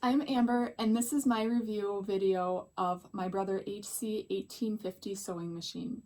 I'm Amber, and this is my review video of my brother HC1850 sewing machine.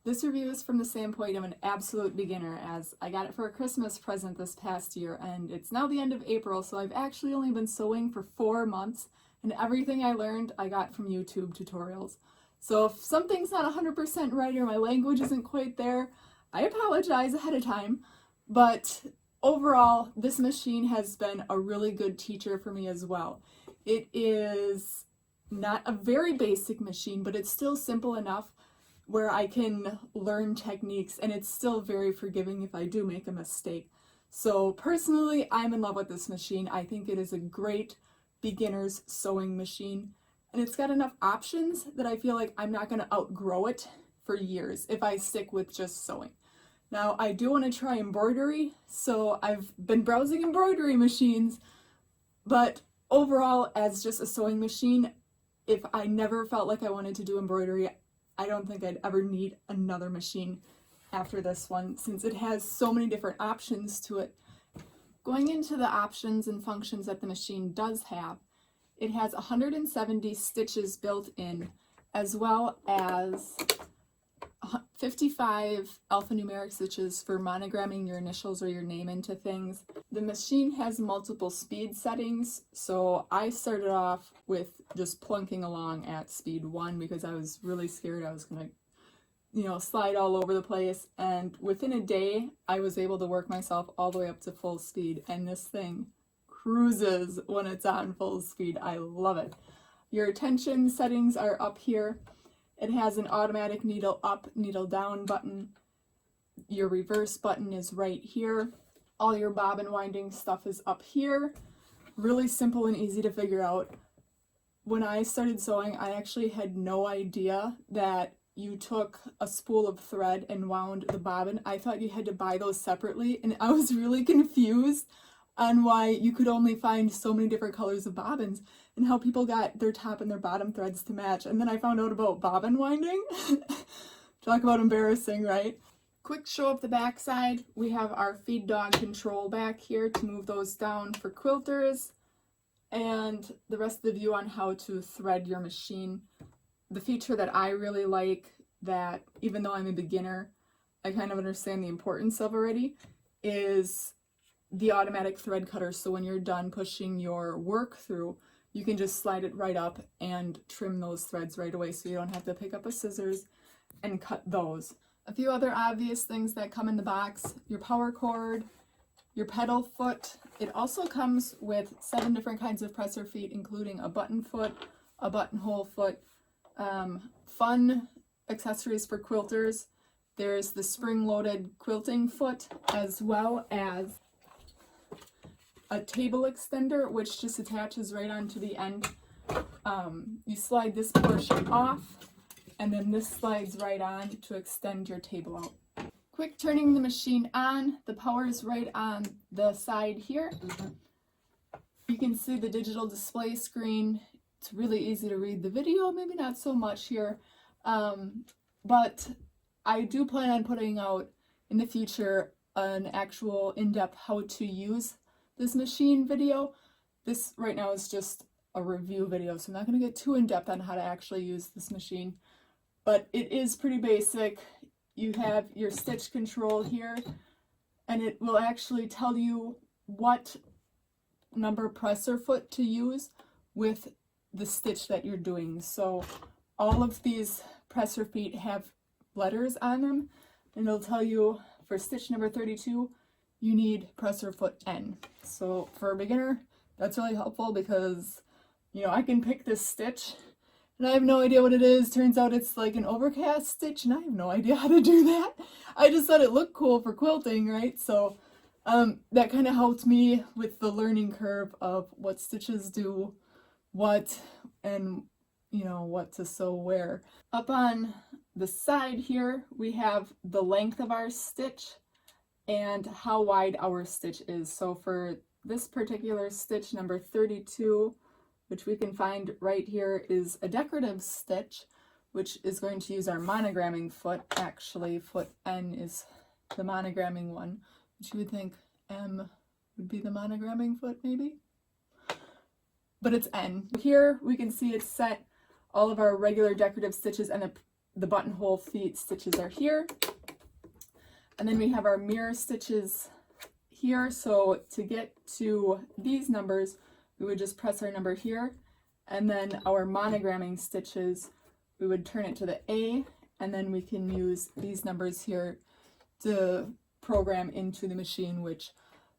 This review is from the standpoint of an absolute beginner, as I got it for a Christmas present this past year, and it's now the end of April, so I've actually only been sewing for 4 months, and everything I learned I got from YouTube tutorials. So if something's not 100% right or my language isn't quite there, I apologize ahead of time, but overall, this machine has been a really good teacher for me as well. It is not a very basic machine, but it's still simple enough where I can learn techniques, and it's still very forgiving if I do make a mistake. So personally, I'm in love with this machine. I think it is a great beginner's sewing machine, and it's got enough options that I feel like I'm not going to outgrow it for years if I stick with just sewing. Now, I do want to try embroidery, so I've been browsing embroidery machines, but overall, as just a sewing machine, if I never felt like I wanted to do embroidery, I don't think I'd ever need another machine after this one, since it has so many different options to it. Going into the options and functions that the machine does have, it has 170 stitches built in, as well as 55 alphanumeric stitches for monogramming your initials or your name into things. The machine has multiple speed settings, so I started off with just plunking along at speed 1 because I was really scared I was going to, slide all over the place, and within a day I was able to work myself all the way up to full speed, and this thing cruises when it's on full speed. I love it. Your attention settings are up here. It has an automatic needle up, needle down button. Your reverse button is right here. All your bobbin winding stuff is up here. Really simple and easy to figure out. When I started sewing, I actually had no idea that you took a spool of thread and wound the bobbin. I thought you had to buy those separately, and I was really confused on why you could only find so many different colors of bobbins and how people got their top and their bottom threads to match. And then I found out about bobbin winding. Talk about embarrassing, right? Quick show of the back side. We have our feed dog control back here to move those down for quilters, and the rest of the view on how to thread your machine. The feature that I really like, that even though I'm a beginner, I kind of understand the importance of already, is the automatic thread cutter. So when you're done pushing your work through, you can just slide it right up and trim those threads right away, so you don't have to pick up a scissors and cut those. A few other obvious things that come in the box: your power cord, your pedal foot. It also comes with 7 different kinds of presser feet, including a button foot, a buttonhole foot, fun accessories for quilters. There's the spring-loaded quilting foot, as well as a table extender, which just attaches right onto the end. You slide this portion off, and then this slides right on to extend your table out. Quick turning the machine on. The power is right on the side here. You can see the digital display screen. It's really easy to read the video, maybe not so much here, but I do plan on putting out in the future an actual in-depth how to use this machine video. This right now is just a review video, so I'm not going to get too in-depth on how to actually use this machine, but it is pretty basic. You have your stitch control here, and it will actually tell you what number presser foot to use with the stitch that you're doing. So all of these presser feet have letters on them, and it'll tell you for stitch number 32 you need presser foot N. So for a beginner, that's really helpful because, I can pick this stitch and I have no idea what it is. Turns out it's like an overcast stitch, and I have no idea how to do that. I just thought it looked cool for quilting, right? So that kind of helped me with the learning curve of what stitches do what, and what to sew where. Up on the side here, we have the length of our stitch and how wide our stitch is. So for this particular stitch, number 32, which we can find right here, is a decorative stitch, which is going to use our monogramming foot. Actually, foot N is the monogramming one, which you would think M would be the monogramming foot, maybe? but it's N. Here we can see it's set. All of our regular decorative stitches and the buttonhole feet stitches are here. And then we have our mirror stitches here. So to get to these numbers, we would just press our number here. And then our monogramming stitches, we would turn it to the A, and then we can use these numbers here to program into the machine, which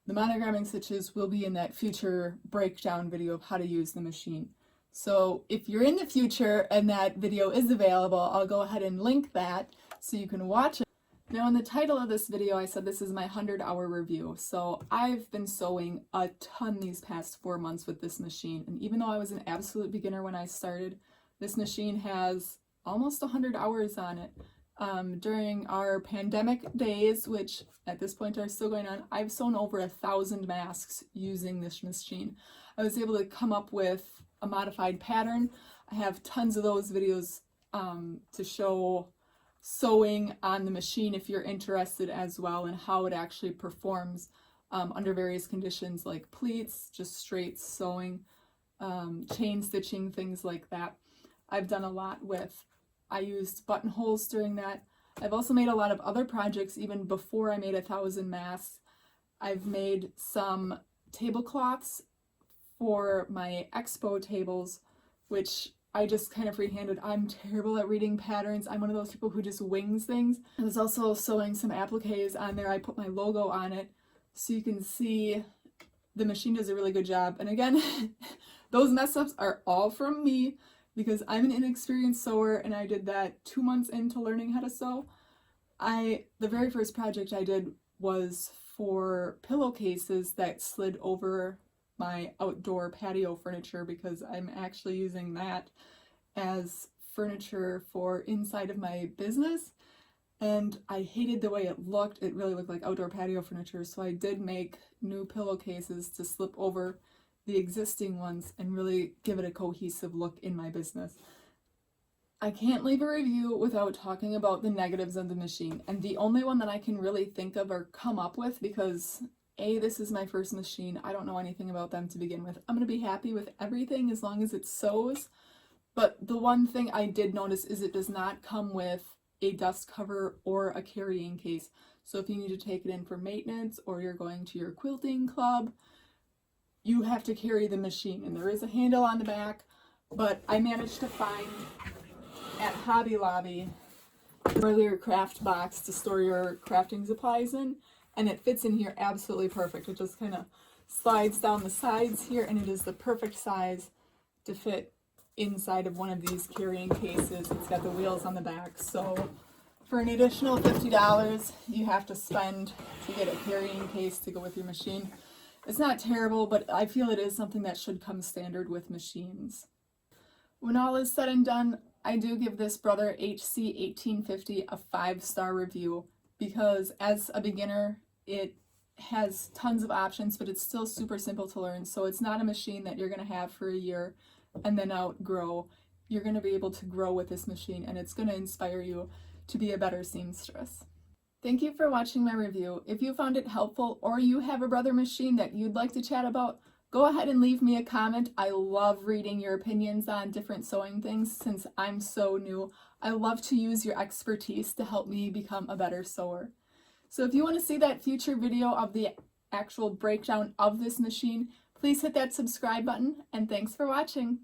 the monogramming stitches will be in that future breakdown video of how to use the machine. So if you're in the future and that video is available, I'll go ahead and link that so you can watch it. Now in the title of this video, I said this is my 100-hour review. So I've been sewing a ton these past 4 months with this machine. And even though I was an absolute beginner when I started, this machine has almost 100 hours on it. During our pandemic days, which at this point are still going on, I've sewn over 1,000 masks using this machine. I was able to come up with a modified pattern. I have tons of those videos to show sewing on the machine if you're interested as well, and how it actually performs under various conditions like pleats, just straight sewing, chain stitching, things like that. I've done a lot with, I used buttonholes during that. I've also made a lot of other projects even before I made 1,000 masks. I've made some tablecloths for my expo tables, which I just kind of freehanded. I'm terrible at reading patterns. I'm one of those people who just wings things. I was also sewing some appliques on there. I put my logo on it so you can see the machine does a really good job. And again, those mess ups are all from me because I'm an inexperienced sewer, and I did that 2 months into learning how to sew. The very first project I did was for pillowcases that slid over my outdoor patio furniture, because I'm actually using that as furniture for inside of my business, and I hated the way it looked. It really looked like outdoor patio furniture, so I did make new pillowcases to slip over the existing ones and really give it a cohesive look in my business. I can't leave a review without talking about the negatives of the machine, and the only one that I can really think of or come up with, because this is my first machine, I don't know anything about them to begin with. I'm going to be happy with everything as long as it sews, but the one thing I did notice is it does not come with a dust cover or a carrying case. So if you need to take it in for maintenance, or you're going to your quilting club, you have to carry the machine, and there is a handle on the back. But I managed to find at Hobby Lobby a regular craft box to store your crafting supplies in, and it fits in here absolutely perfect. It just kind of slides down the sides here, and it is the perfect size to fit inside of one of these carrying cases. It's got the wheels on the back, so for an additional $50 you have to spend to get a carrying case to go with your machine. It's not terrible, but I feel it is something that should come standard with machines. When all is said and done, I do give this Brother HC1850 a 5-star review, because as a beginner, it has tons of options, but it's still super simple to learn. So it's not a machine that you're going to have for a year and then outgrow. You're going to be able to grow with this machine, and it's going to inspire you to be a better seamstress. Thank you for watching my review. If you found it helpful, or you have a Brother machine that you'd like to chat about, go ahead and leave me a comment. I love reading your opinions on different sewing things since I'm so new. I love to use your expertise to help me become a better sewer. So if you want to see that future video of the actual breakdown of this machine, please hit that subscribe button, and thanks for watching.